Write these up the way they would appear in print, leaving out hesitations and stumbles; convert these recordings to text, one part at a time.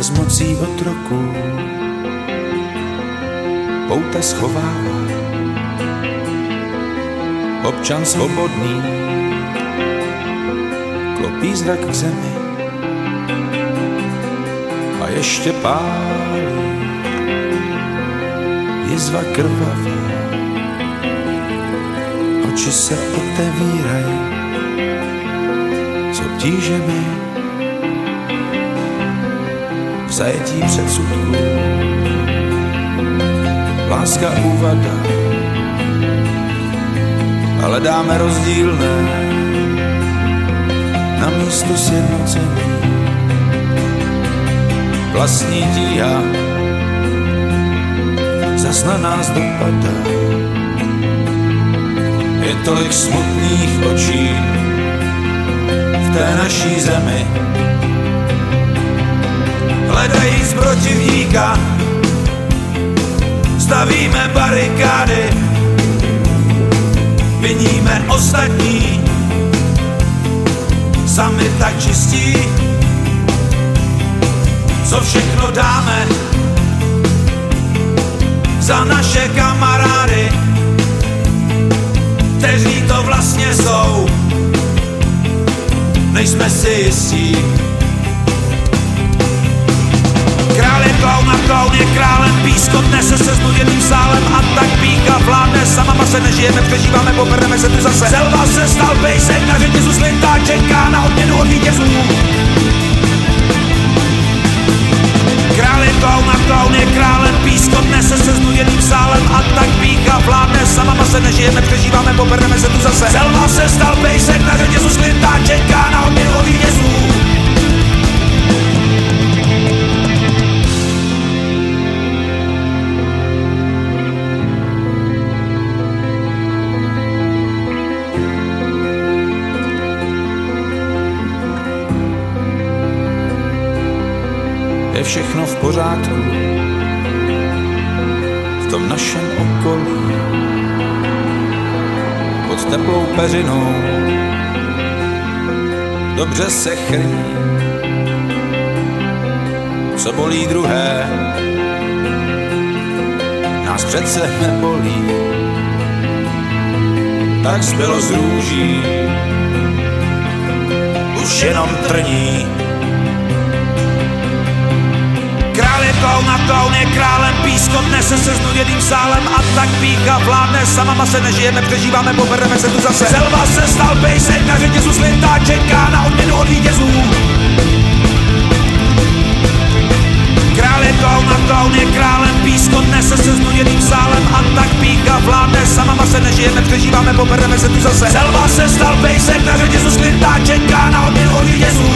bezmocí otroku pouta schovává. Občan svobodný klopí zrak k zemi a ještě pálí jizva krvavá. Oči se otevírají s obtížemi v zajetí předsudků. Láska úvada, ale dáme rozdílné na místo sjednocení. Vlastní tíha zas na nás dopadá. Je tolik smutných očí v té naší zemi. Hledajíc protivníka stavíme barikády, viníme ostatní, sami tak čistí. Co všechno dáme za naše kamarády, kteří to vlastně jsou, nejsme si jistí. Král je klaun a klaun je králem, pískot nese se znuděným sálem a tak pícha vládne, sama se nežijeme, přežíváme, pobereme se tu zase. Selva se stal pejsek, na řetězu slintá, čeká na odměnu od vítězů. Král je klaun a klaun je králem, pískot nese se znuděným sálem a tak pícha vládne, sama se nežijeme, přežíváme, pobereme se tu zase. Selva se stal pejsek, na řetězu slintá, čeká na odměnu od vítězů. Je všechno v pořádku v tom našem okolí. Pod teplou peřinou dobře se chrlí. Co bolí druhé, nás přece nebolí. Tak zbylo z růží už jenom trní. Král je klaun a klaun je králem, pískot nese se znuděným sálem a tak pícha vládne, sama se nežijeme, přežíváme, pobereme se tu zase. Selva se stal pejsek, na řetězu slintá, čeká na odměnu od vítězů. Král je klaun a klaun je králem, pískot nese se znuděným sálem a tak pícha vládne, sama se nežijeme, přežíváme, pobereme se tu zase. Selva se stal pejsek, na řetězu slintá, čeká na odměnu od vítězů.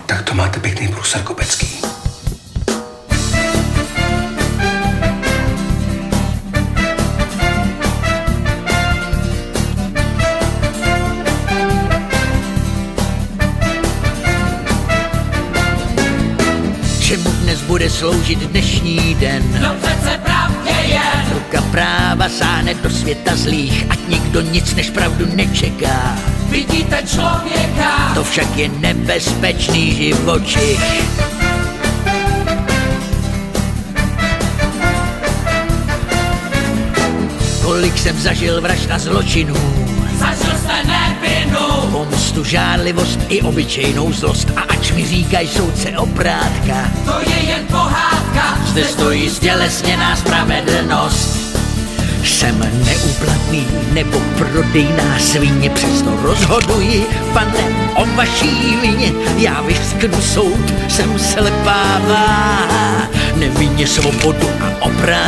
Tak to máte pěkný průser kopecký. Čemu dnes bude sloužit dnešní den? No přece pravdě jen. Ruka práva sáhne do světa zlých, ať nikdo nic než pravdu nečeká. Vidíte člověka, To však je nebezpečný živočich. Kolik jsem zažil vražd a zločinů, zažil jste nevinu. pomstu, žárlivost i obyčejnou zlost. A ač mi říkají soudce oprátka, To je jen pohádka, zde stojí stělesněná spravedlnost. Jsem neúplatný nebo prodejná svině, přesto rozhoduji, pane, o vaší vině. Já vyřknu soud, jsem slepá váha, nevinně svobodu a oprávnění